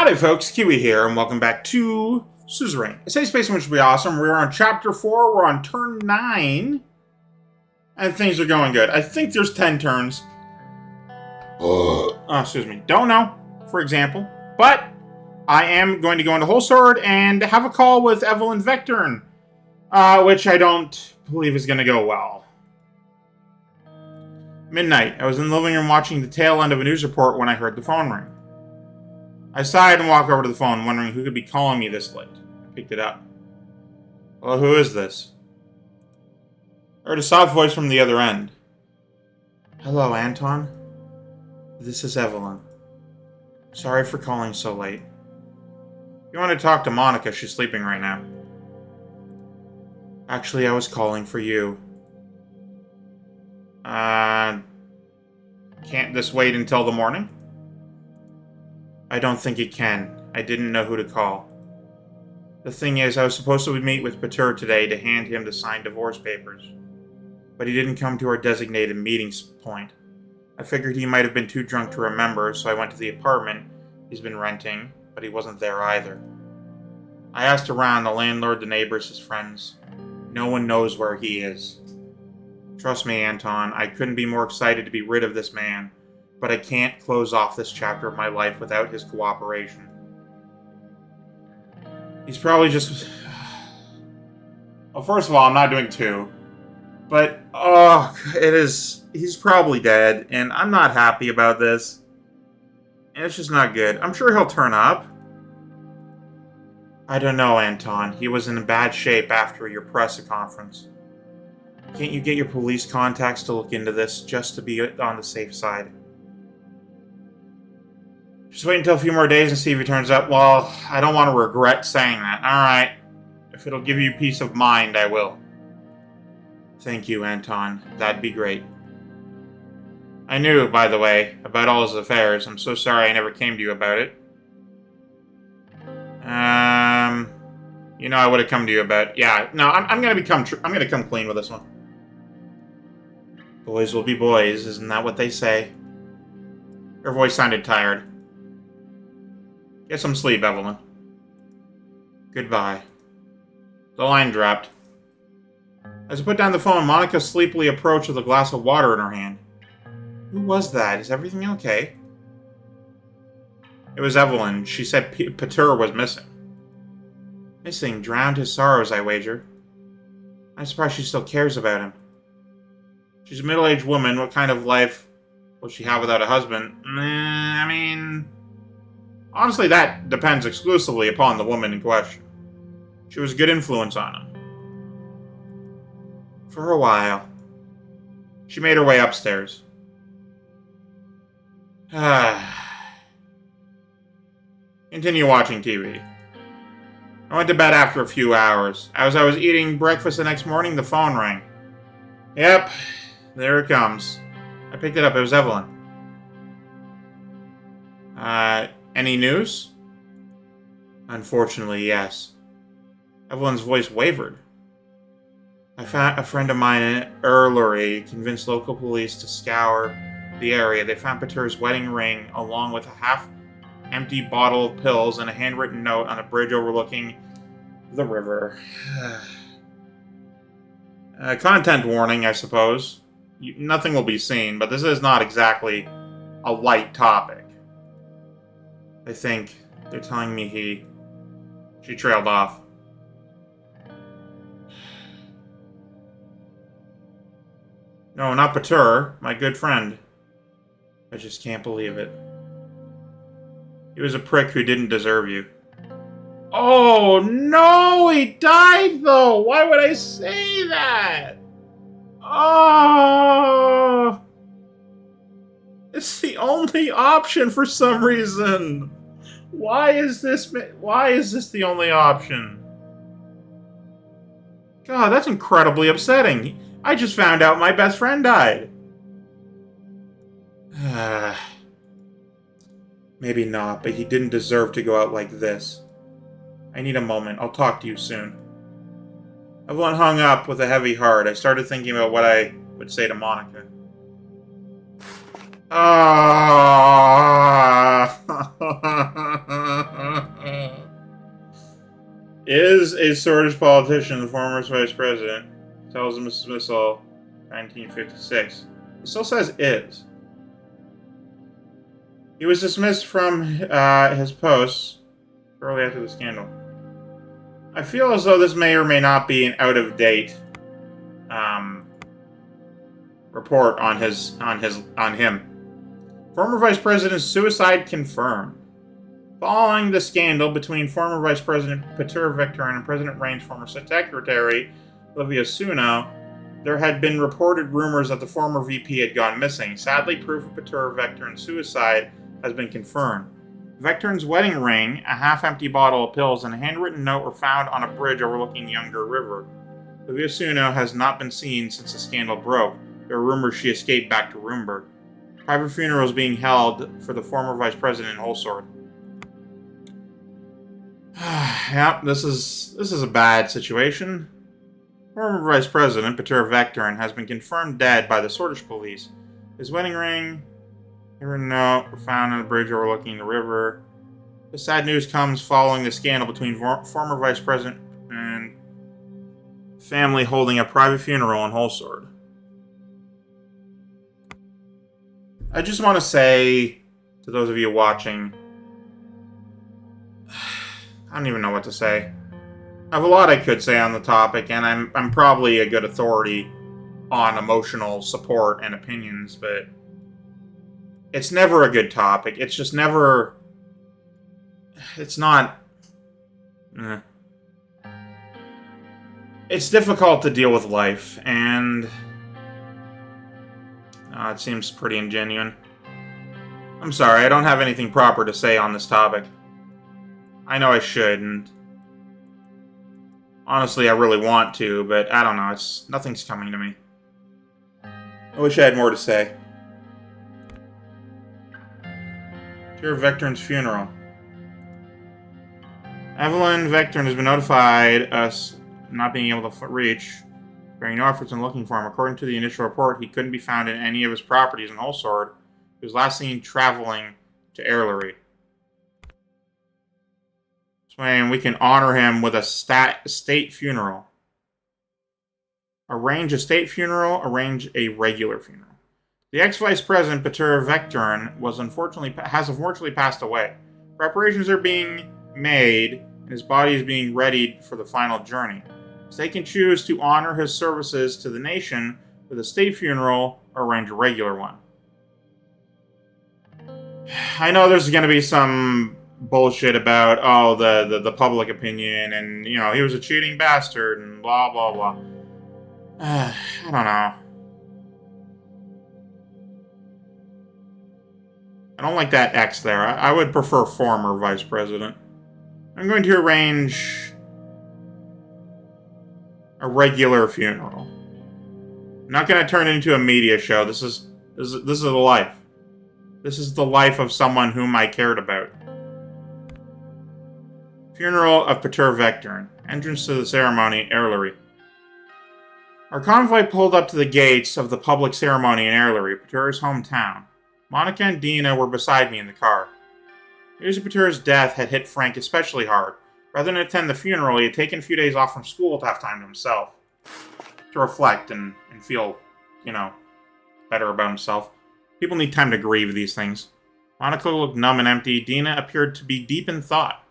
Howdy folks, Keywii here, and welcome back to Suzerain. A safe space in which will be awesome. We're on Chapter 4, we're on turn 9, and things are going good. I think there's 10 turns. Excuse me. Don't know, for example. But I am going to go into Whole Sword and have a call with Evelyn Vectorn, which I don't believe is going to go well. Midnight. I was in the living room watching the tail end of a news report when I heard the phone ring. I sighed and walked over to the phone, wondering who could be calling me this late. I picked it up. Well, who is this? I heard a soft voice from the other end. Hello, Anton. This is Evelyn. Sorry for calling so late. You want to talk to Monica, she's sleeping right now. Actually, I was calling for you. Can't this wait until the morning? I don't think it can. I didn't know who to call. The thing is, I was supposed to meet with Pater today to hand him the signed divorce papers. But he didn't come to our designated meeting point. I figured he might have been too drunk to remember, so I went to the apartment he's been renting, but he wasn't there either. I asked around, the landlord, the neighbors, his friends. No one knows where he is. Trust me, Anton, I couldn't be more excited to be rid of this man. But I can't close off this chapter of my life without his cooperation. He's probably just... Well, first of all, I'm not doing 2. But, he's probably dead, and I'm not happy about this. And it's just not good. I'm sure he'll turn up. I don't know, Anton. He was in bad shape after your press conference. Can't you get your police contacts to look into this, just to be on the safe side? Just wait until a few more days and see if he turns up. Well, I don't want to regret saying that. Alright. If it'll give you peace of mind, I will. Thank you, Anton. That'd be great. I knew, by the way, about all his affairs. I'm so sorry I never came to you about it. You know I would have come to you about... Yeah, no, I'm gonna come clean with this one. Boys will be boys, isn't that what they say? Her voice sounded tired. Get some sleep, Evelyn. Goodbye. The line dropped. As I put down the phone, Monica sleepily approached with a glass of water in her hand. Who was that? Is everything okay? It was Evelyn. She said Pater was missing. Missing? Drowned his sorrows, I wager. I'm surprised she still cares about him. She's a middle-aged woman. What kind of life will she have without a husband? I mean... Honestly, that depends exclusively upon the woman in question. She was a good influence on him. For a while. She made her way upstairs. Continue watching TV. I went to bed after a few hours. As I was eating breakfast the next morning, the phone rang. Yep, there it comes. I picked it up. It was Evelyn. Any news? Unfortunately, yes. Evelyn's voice wavered. I found a friend of mine in Erlery convinced local police to scour the area. They found Pater's wedding ring along with a half-empty bottle of pills and a handwritten note on a bridge overlooking the river. Content warning, I suppose. Nothing will be seen, but this is not exactly a light topic. I think they're telling me she trailed off. No, not Pater, my good friend. I just can't believe it. He was a prick who didn't deserve you. Oh, no! He died, though! Why would I say that? Oh! It's the only option for some reason. Why is this the only option? God, that's incredibly upsetting. I just found out my best friend died. Maybe not, but he didn't deserve to go out like this. I need a moment. I'll talk to you soon. Evelyn hung up with a heavy heart. I started thinking about what I would say to Monica. Is a Swedish politician the former vice president? Tells him dismissal 1956. It still says is. He was dismissed from his post shortly after the scandal. I feel as though this may or may not be an out-of-date report on him. Former Vice President's suicide confirmed. Following the scandal between former Vice President Peter Victorin and President Rayne's former secretary, Olivia Suno, there had been reported rumors that the former VP had gone missing. Sadly, proof of Peter Victorin's suicide has been confirmed. Victorin's wedding ring, a half-empty bottle of pills, and a handwritten note were found on a bridge overlooking Younger River. Olivia Suno has not been seen since the scandal broke. There are rumors she escaped back to Roomberg. Private funeral is being held for the former vice president in Holsord. Yep, this is a bad situation. Former vice president Peter Victorin has been confirmed dead by the Swedish police. His wedding ring, handwritten note, were found on a bridge overlooking the river. The sad news comes following the scandal between former vice president and family holding a private funeral in Holsord. I just want to say to those of you watching, I don't even know what to say. I have a lot I could say on the topic, and I'm probably a good authority on emotional support and opinions, but it's never a good topic. It's just never... It's not... It's difficult to deal with life, and... it seems pretty ingenuine. I'm sorry, I don't have anything proper to say on this topic. I know I should, and... honestly, I really want to, but I don't know. Nothing's coming to me. I wish I had more to say. Peter Victorin's funeral. Evelyn Victorin has been notified us not being able to reach, bearing no efforts in looking for him. According to the initial report, he couldn't be found in any of his properties in Holsord. He was last seen traveling to Airlery. So we can honor him with a state funeral. Arrange a state funeral, arrange a regular funeral. The ex-vice president, Peter Victorin, has unfortunately passed away. Preparations are being made, and his body is being readied for the final journey. So they can choose to honor his services to the nation with a state funeral or arrange a regular one. I know there's going to be some bullshit about, the public opinion, and, he was a cheating bastard, and blah, blah, blah. I don't know. I don't like that X there. I would prefer former vice president. I'm going to arrange a regular funeral. I'm not going to turn it into a media show. This is the life. This is the life of someone whom I cared about. Funeral of Peter Victorin. Entrance to the ceremony, Airlery. Our convoy pulled up to the gates of the public ceremony in Airlery, Peter's hometown. Monica and Dina were beside me in the car. News of Peter's death had hit Frank especially hard. Rather than attend the funeral, he had taken a few days off from school to have time to himself. To reflect and feel, better about himself. People need time to grieve these things. Monica looked numb and empty. Dina appeared to be deep in thought.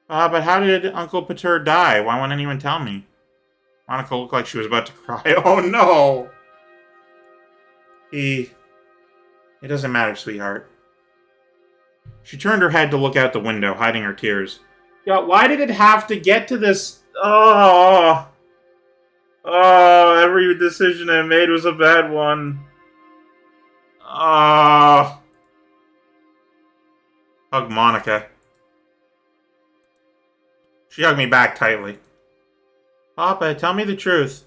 But how did Uncle Peter die? Why won't anyone tell me? Monica looked like she was about to cry. Oh no! It doesn't matter, sweetheart. She turned her head to look out the window, hiding her tears. God, why did it have to get to this? Every decision I made was a bad one. Hug Monica. She hugged me back tightly. Papa, tell me the truth.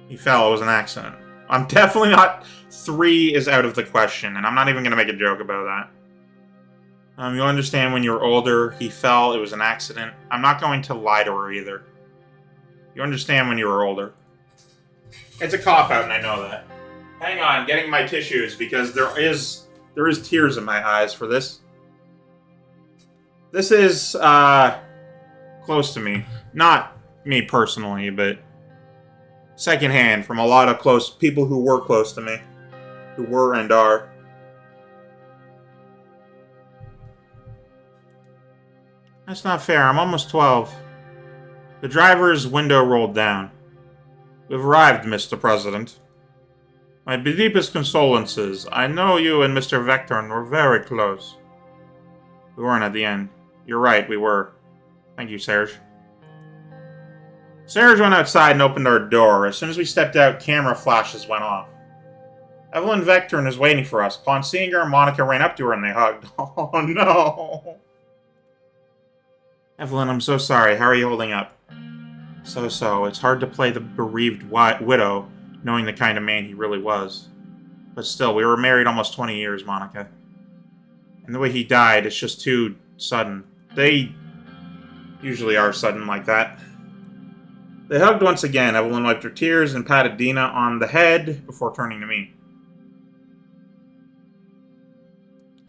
He fell. It was an accident. I'm definitely not... 3 is out of the question, and I'm not even going to make a joke about that. You'll understand when you're older. He fell. It was an accident. I'm not going to lie to her either. You understand when you were older. It's a cop-out, and I know that. Hang on, getting my tissues, because there is tears in my eyes for this. This is, close to me. Not me personally, but secondhand from a lot of close people who were close to me. Who were and are. That's not fair. I'm almost 12. The driver's window rolled down. We've arrived, Mr. President. My deepest condolences. I know you and Mr. Vectorn were very close. We weren't at the end. You're right, we were. Thank you, Serge. Serge went outside and opened our door. As soon as we stepped out, camera flashes went off. Evelyn Vectorn is waiting for us. Upon seeing her, Monica ran up to her and they hugged. Oh, no. Evelyn, I'm so sorry. How are you holding up? So. It's hard to play the bereaved widow, knowing the kind of man he really was. But still, we were married almost 20 years, Monica. And the way he died, it's just too sudden. They usually are sudden like that. They hugged once again. Evelyn wiped her tears and patted Dina on the head before turning to me.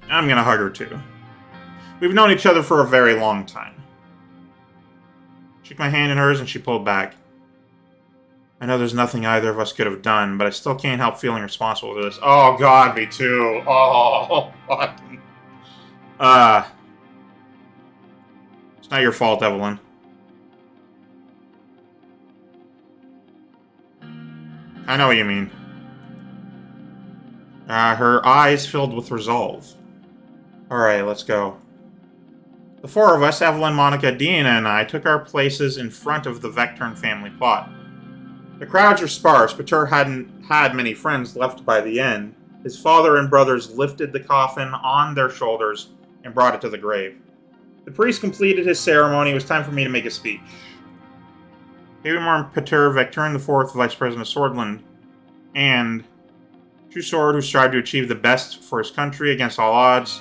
I'm gonna hug her too. We've known each other for a very long time. She took my hand in hers and she pulled back. I know there's nothing either of us could have done, but I still can't help feeling responsible for this. Oh god, me too. Oh, fucking. It's not your fault, Evelyn. I know what you mean. Her eyes filled with resolve. Alright, let's go. The four of us, Evelyn, Monica, Dina, and I, took our places in front of the Vectorn family plot. The crowds were sparse, but Tur hadn't had many friends left by the end. His father and brothers lifted the coffin on their shoulders and brought it to the grave. The priest completed his ceremony. It was time for me to make a speech. Keywii Pater Vectorn, the fourth vice president of Sordland, and true sword who strived to achieve the best for his country against all odds.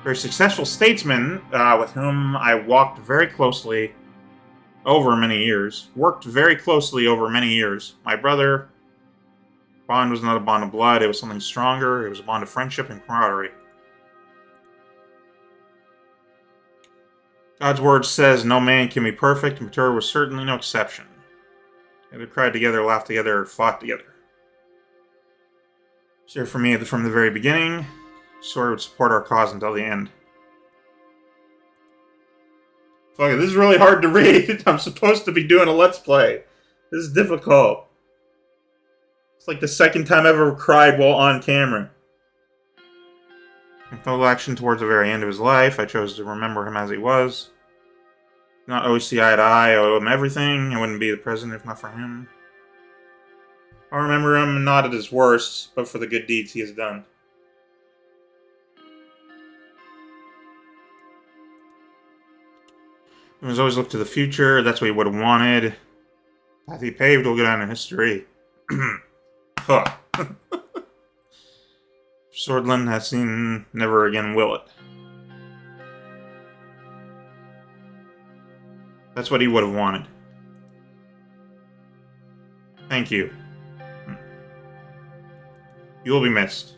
Very successful statesman with whom I worked very closely over many years. My brother bond was not a bond of blood. It was something stronger. It was a bond of friendship and camaraderie. God's word says no man can be perfect, and Pater was certainly no exception. They cried together, laughed together, fought together. He's here for me from the very beginning. Sword would support our cause until the end. Fuck it, this is really hard to read. I'm supposed to be doing a Let's Play. This is difficult. It's like the second time I've ever cried while on camera. In total action towards the very end of his life, I chose to remember him as he was. Not always see eye to eye, I owe him everything. I wouldn't be the president if not for him. I remember him not at his worst, but for the good deeds he has done. He was always looked to the future. That's what he would have wanted. Path he paved will go down in history. Huh. Sordland has seen never again will it. That's what he would have wanted. Thank you. You will be missed.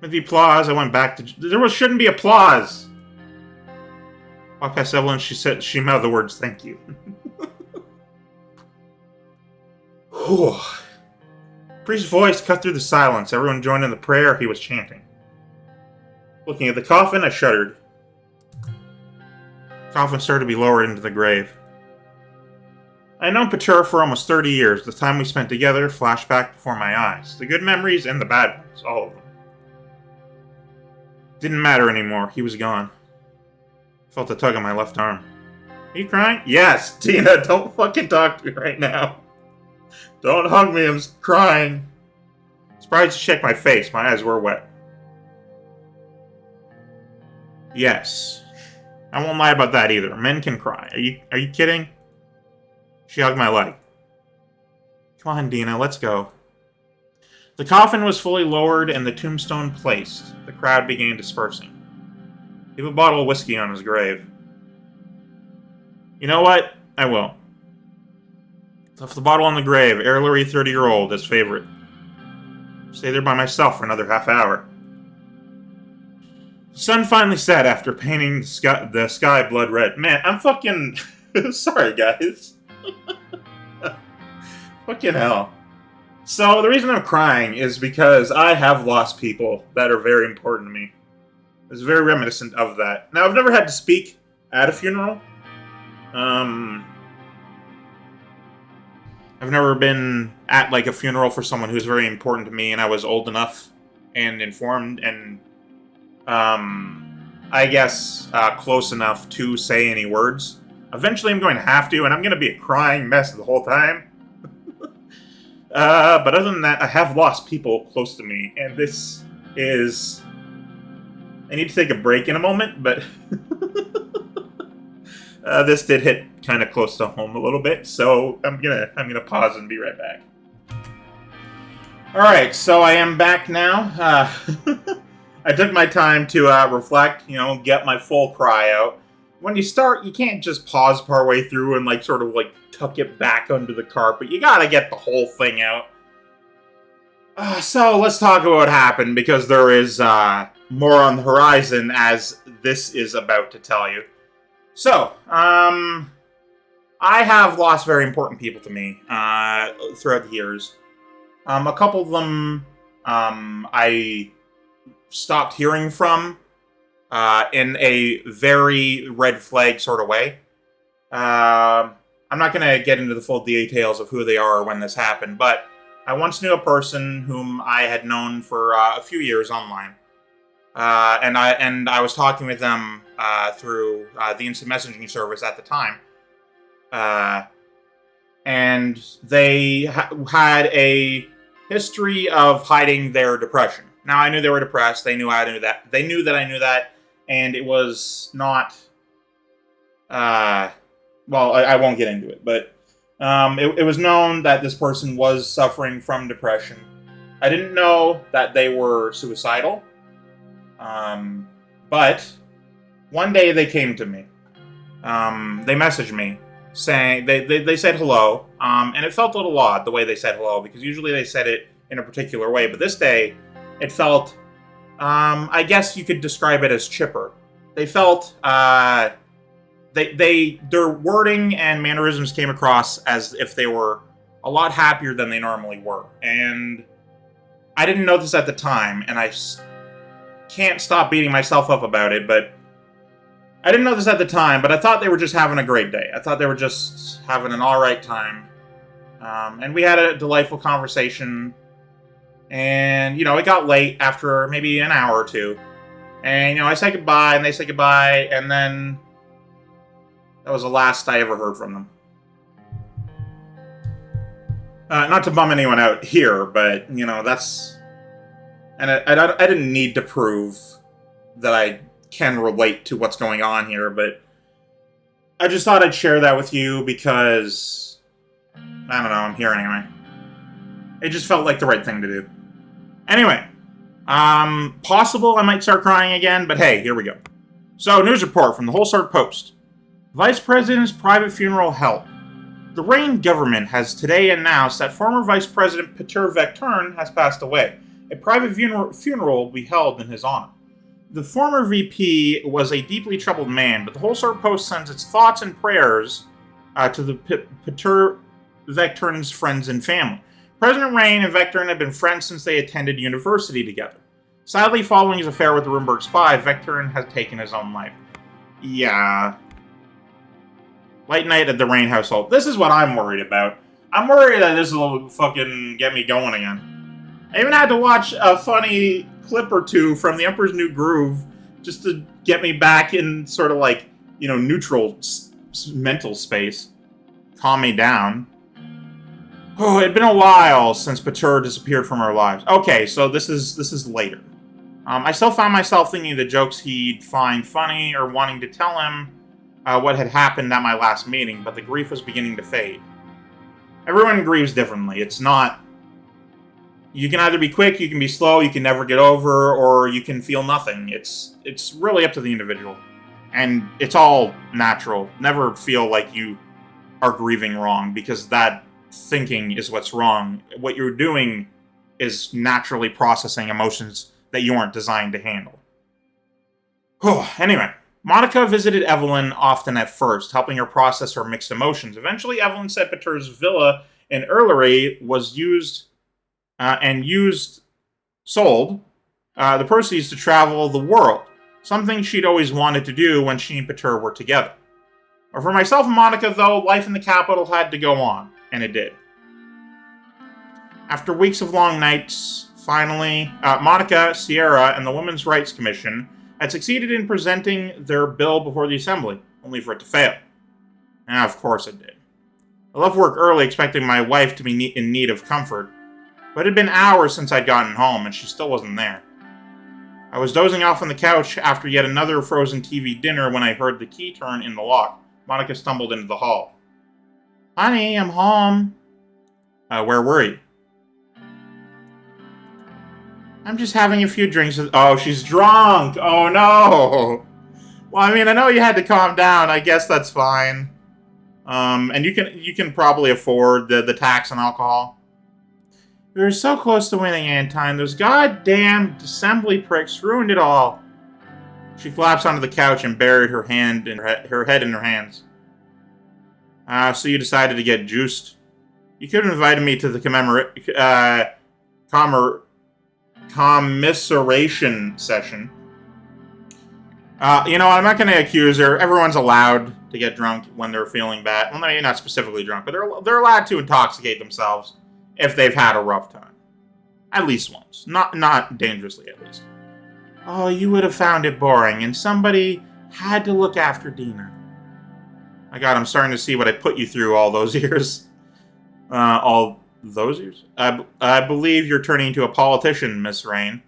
With the applause, I went back to... There shouldn't be applause! Walked past Evelyn, she mouthed the words, thank you. Whew. Priest's voice cut through the silence. Everyone joined in the prayer he was chanting. Looking at the coffin, I shuddered. The coffin started to be lowered into the grave. I had known Pater for almost 30 years. The time we spent together flashed back before my eyes. The good memories and the bad ones, all of them. Didn't matter anymore. He was gone. I felt a tug on my left arm. Are you crying? Yes! Tina, don't fucking talk to me right now. Don't hug me, I'm crying. Surprised to check my face. My eyes were wet. Yes. I won't lie about that either. Men can cry. Are you kidding? She hugged my leg. Come on, Dina, let's go. The coffin was fully lowered and the tombstone placed. The crowd began dispersing. Leave a bottle of whiskey on his grave. You know what? I will. Left the bottle on the grave. Heirlory 30-year-old, his favorite. Stay there by myself for another half hour. Sun finally set after painting the sky blood red. Man, I'm fucking... sorry, guys. Fucking hell. So, the reason I'm crying is because I have lost people that are very important to me. It's very reminiscent of that. Now, I've never had to speak at a funeral. I've never been at, like, a funeral for someone who's very important to me, and I was old enough and informed and, I guess, close enough to say any words. Eventually I'm going to have to, and I'm going to be a crying mess the whole time. But other than that, I have lost people close to me, and this is... I need to take a break in a moment, but... this did hit kind of close to home a little bit, so I'm gonna pause and be right back. Alright, so I am back now. I took my time to reflect, get my full cry out. When you start, you can't just pause partway through and sort of tuck it back under the carpet. You gotta get the whole thing out. So let's talk about what happened, because there is more on the horizon, as this is about to tell you. So, I have lost very important people to me throughout the years. A couple of them I stopped hearing from in a very red flag sort of way. I'm not going to get into the full details of who they are or when this happened, but I once knew a person whom I had known for a few years online. And I was talking with them through the instant messaging service at the time. And they had a history of hiding their depression. Now, I knew they were depressed. They knew I knew that. They knew that I knew that. And it was not... well, I won't get into it. But it was known that this person was suffering from depression. I didn't know that they were suicidal. But one day they came to me. They messaged me saying they said hello. And it felt a little odd the way they said hello, because usually they said it in a particular way. But this day, it felt, I guess you could describe it as chipper. They felt, their wording and mannerisms came across as if they were a lot happier than they normally were. And I didn't know this at the time, and I can't stop beating myself up about it, but I didn't know this at the time, but I thought they were just having a great day. I thought they were just having an alright time. And we had a delightful conversation. And, it got late after maybe an hour or two. And, I said goodbye, and they said goodbye, and then that was the last I ever heard from them. Not to bum anyone out here, but, that's... And I didn't need to prove that I can relate to what's going on here, but I just thought I'd share that with you because, I don't know, I'm here anyway. It just felt like the right thing to do. Anyway, possible I might start crying again, but hey, here we go. So, news report from the Wholesale Post. Vice President's private funeral held. The Rayne government has today announced that former Vice President Peter Vectern has passed away. A private funeral will be held in his honor. The former VP was a deeply troubled man, but the Wholesale Post sends its thoughts and prayers to the Peter Vectern's friends and family. President Rayne and Vectern have been friends since they attended university together. Sadly, following his affair with the Rumberg spy, Vectern has taken his own life. Yeah. Late night at the Rayne household. This is what I'm worried about. I'm worried that this will fucking get me going again. I even had to watch a funny clip or two from The Emperor's New Groove just to get me back in sort of neutral mental space. Calm me down. Oh, it had been a while since Peter disappeared from our lives. Okay, so this is later. I still found myself thinking of the jokes he'd find funny or wanting to tell him what had happened at my last meeting, but the grief was beginning to fade. Everyone grieves differently. It's not... You can either be quick, you can be slow, you can never get over, or you can feel nothing. It's really up to the individual. And it's all natural. Never feel like you are grieving wrong, because that thinking is what's wrong. What you're doing is naturally processing emotions that you aren't designed to handle. Anyway, Monica visited Evelyn often at first, helping her process her mixed emotions. Eventually, Evelyn said Peter's villa in Erlery was sold the proceeds to travel the world, something she'd always wanted to do when she and Peter were together. But for myself and Monica, though, life in the capital had to go on, and it did. After weeks of long nights, finally, Monica, Sierra, and the Women's Rights Commission had succeeded in presenting their bill before the Assembly, only for it to fail. And of course it did. I left work early expecting my wife to be in need of comfort, but it had been hours since I'd gotten home, and she still wasn't there. I was dozing off on the couch after yet another frozen TV dinner when I heard the key turn in the lock. Monica stumbled into the hall. Honey, I'm home. Where were you? I'm just having a few drinks. Oh, she's drunk. Oh, no. Well, I mean, I know you had to calm down. I guess that's fine. And you can probably afford the tax on alcohol. We were so close to winning, Anton. Those goddamn assembly pricks ruined it all. She collapsed onto the couch and buried her head in her hands. So you decided to get juiced. You could have invited me to the commiseration session. I'm not going to accuse her. Everyone's allowed to get drunk when they're feeling bad. Well, maybe not specifically drunk, but they're allowed to intoxicate themselves if they've had a rough time. At least once. Not dangerously, at least. Oh, you would have found it boring, and somebody had to look after Dina. My God, I'm starting to see what I put you through all those years. All those years? I believe you're turning into a politician, Miss Rayne.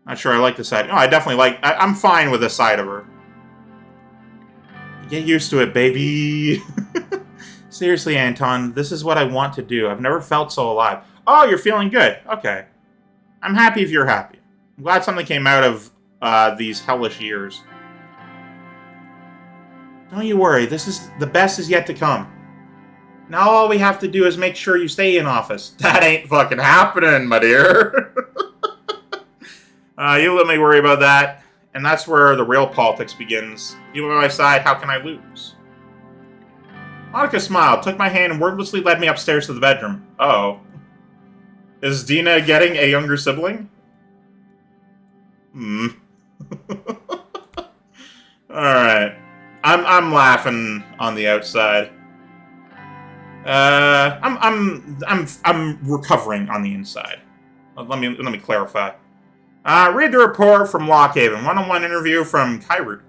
Not sure I like this side. No, I definitely like... I'm fine with this side of her. Get used to it, baby. Seriously, Anton, this is what I want to do. I've never felt so alive. Oh, you're feeling good. Okay. I'm happy if you're happy. I'm glad something came out of these hellish years. Don't you worry. The best is yet to come. Now all we have to do is make sure you stay in office. That ain't fucking happening, my dear. You let me worry about that. And that's where the real politics begins. You by my side, how can I lose? Monica smiled, took my hand, and wordlessly led me upstairs to the bedroom. Uh-oh. Is Dina getting a younger sibling? Alright. I'm laughing on the outside. I'm recovering on the inside. Let me clarify. Read the report from Lockhaven. One-on-one interview from Keywii.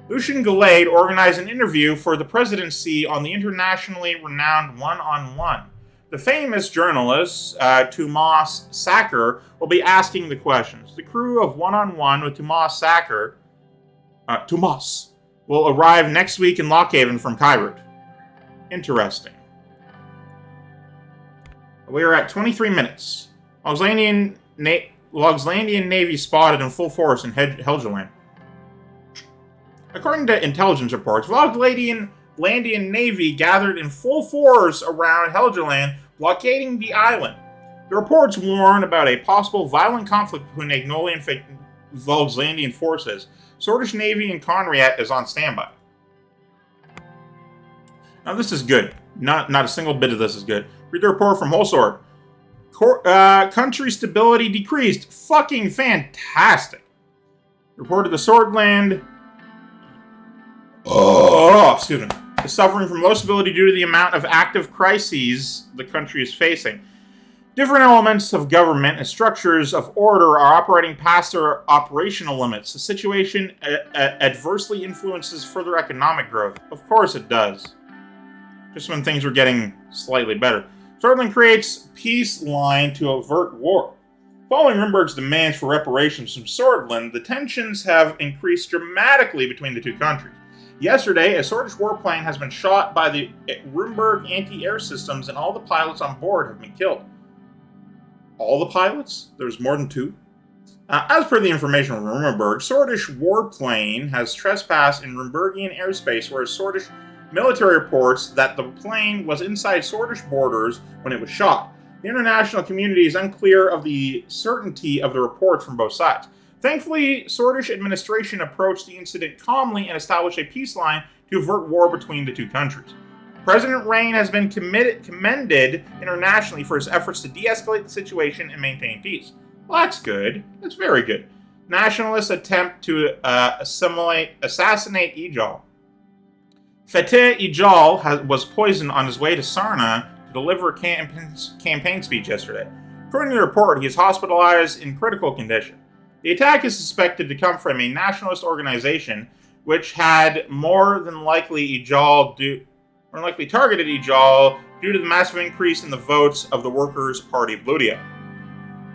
Lucian Gallade organized an interview for the presidency on the internationally renowned One-on-One. The famous journalist, Tomas Sacker, will be asking the questions. The crew of One-on-One with Tomas Sacker, Tomas, will arrive next week in Lockhaven from Keywii. Interesting. We are at 23 minutes. Logslandian Navy spotted in full force in Helgeland. According to intelligence reports, Logslandian Navy gathered in full force around Helgeland, blockading the island. The reports warn about a possible violent conflict between Agnolian and Logslandian forces. Swordfish Navy in Conriat is on standby. Now this is good. Not a single bit of this is good. Read the report from Holsword. Country stability decreased. Fucking fantastic. Report of the Sordland. Excuse me. Is suffering from low stability due to the amount of active crises the country is facing. Different elements of government and structures of order are operating past their operational limits. The situation adversely influences further economic growth. Of course it does. Just when things were getting slightly better. Sordland creates peace line to avert war. Following Rimberg's demands for reparations from Sordland, the tensions have increased dramatically between the two countries. Yesterday, a Sordland warplane has been shot by the Rimberg anti-air systems, and all the pilots on board have been killed. All the pilots? There's more than two? As per the information from Rimberg, Sordland warplane has trespassed in Rimbergian airspace, whereas Sordland military reports that the plane was inside Sordland borders when it was shot. The international community is unclear of the certainty of the reports from both sides. Thankfully, Sordland administration approached the incident calmly and established a peace line to avert war between the two countries. President Rayne has been commended internationally for his efforts to de-escalate the situation and maintain peace. Well, that's good. That's very good. Nationalists attempt to assassinate Ijal. Fateh Ijal was poisoned on his way to Sarna to deliver a campaign speech yesterday. According to the report, he is hospitalized in critical condition. The attack is suspected to come from a nationalist organization which had more than likely targeted Ijal due to the massive increase in the votes of the Workers' Party of Bludia.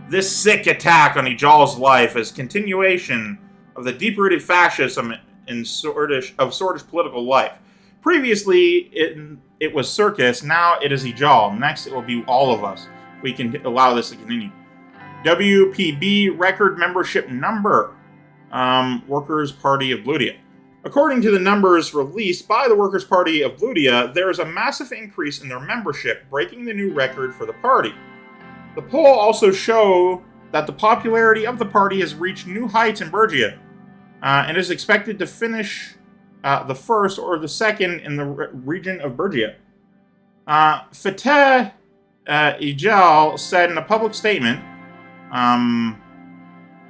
This sick attack on Ijal's life is continuation of the deep-rooted fascism of Sordish political life. Previously, it was Circus, now it is Ijal. Next, it will be all of us. We can allow this to continue. WPB record membership number. Workers' Party of Bludia. According to the numbers released by the Workers' Party of Bludia, there is a massive increase in their membership, breaking the new record for the party. The poll also shows that the popularity of the party has reached new heights in Bergia, and is expected to finish the first or the second in the region of Bergia. Fateh Ijal said in a public statement,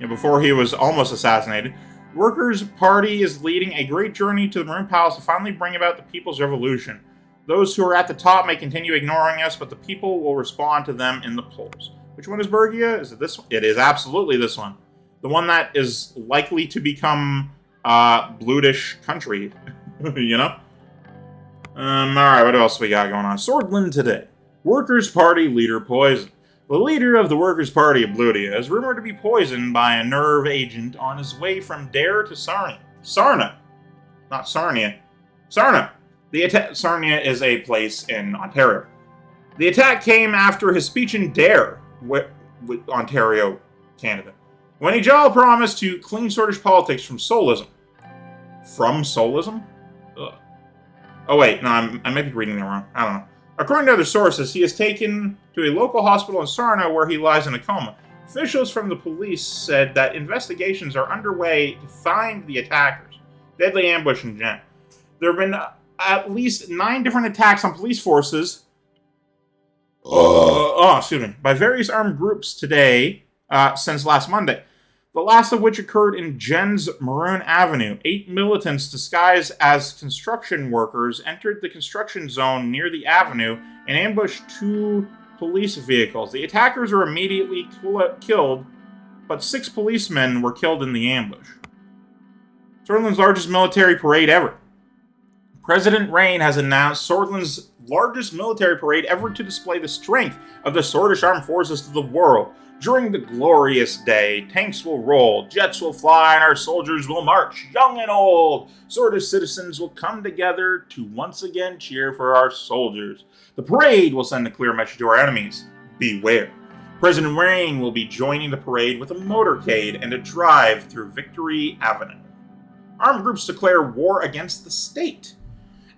before he was almost assassinated, Workers' Party is leading a great journey to the Maroon Palace to finally bring about the people's revolution. Those who are at the top may continue ignoring us, but the people will respond to them in the polls. Which one is Bergia? Is it this one? It is absolutely this one. The one that is likely to become Blutish country. Alright, what else we got going on? Sordland today. Workers' Party leader poisoned. The leader of the Workers' Party of Bludia is rumored to be poisoned by a nerve agent on his way from Dare to Sarnia. Sarna. Not Sarnia. Sarna. Sarnia is a place in Ontario. The attack came after his speech in Dare, with Ontario, Canada, when Ijal promised to clean Sordish politics from soulism. From soulism? Ugh. Oh wait, no, I might be reading that wrong. I don't know. According to other sources, he is taken to a local hospital in Sarna where he lies in a coma. Officials from the police said that investigations are underway to find the attackers. Deadly ambush in Jen. There have been at least 9 different attacks on police forces by various armed groups today since last Monday. The last of which occurred in Jen's Maroon Avenue. 8 militants disguised as construction workers entered the construction zone near the avenue and ambushed 2 police vehicles. The attackers were immediately killed, but 6 policemen were killed in the ambush. Sordland's largest military parade ever. President Rayne has announced Sordland's largest military parade ever to display the strength of the Sordish armed forces to the world. During the glorious day, tanks will roll, jets will fly, and our soldiers will march, young and old. Sordish citizens will come together to once again cheer for our soldiers. The parade will send a clear message to our enemies. Beware. President Rayne will be joining the parade with a motorcade and a drive through Victory Avenue. Armed groups declare war against the state.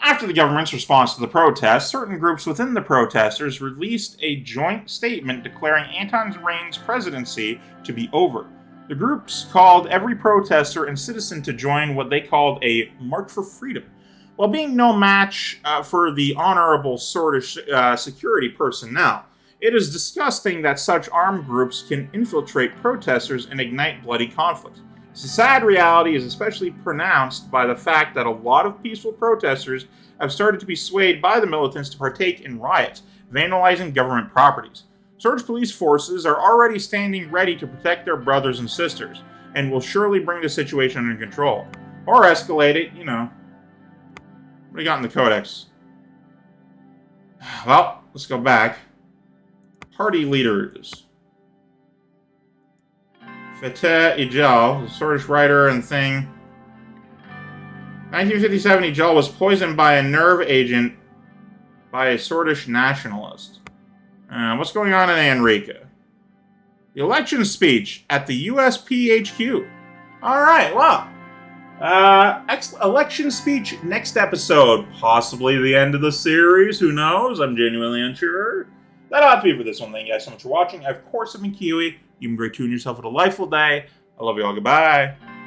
After the government's response to the protests, certain groups within the protesters released a joint statement declaring Anton Rayne's presidency to be over. The groups called every protester and citizen to join what they called a March for Freedom. While being no match for the honorable Sordish security personnel, it is disgusting that such armed groups can infiltrate protesters and ignite bloody conflict. The sad reality is especially pronounced by the fact that a lot of peaceful protesters have started to be swayed by the militants to partake in riots, vandalizing government properties. Sordish police forces are already standing ready to protect their brothers and sisters, and will surely bring the situation under control. Or escalate it, What do you got in the Codex? Well, let's go back. Party leaders. Fateh Ijal, the Sordish writer and thing. 1957, Ijal was poisoned by a nerve agent by a Sordish nationalist. What's going on in Anrika? The election speech at the USPHQ. Alright, well. Election speech next episode. Possibly the end of the series. Who knows? I'm genuinely unsure. That ought to be for this one. Thank you guys so much for watching. I, of course, have been Keywii. You've been great tuning yourself. Have a delightful day. I love you all. Goodbye.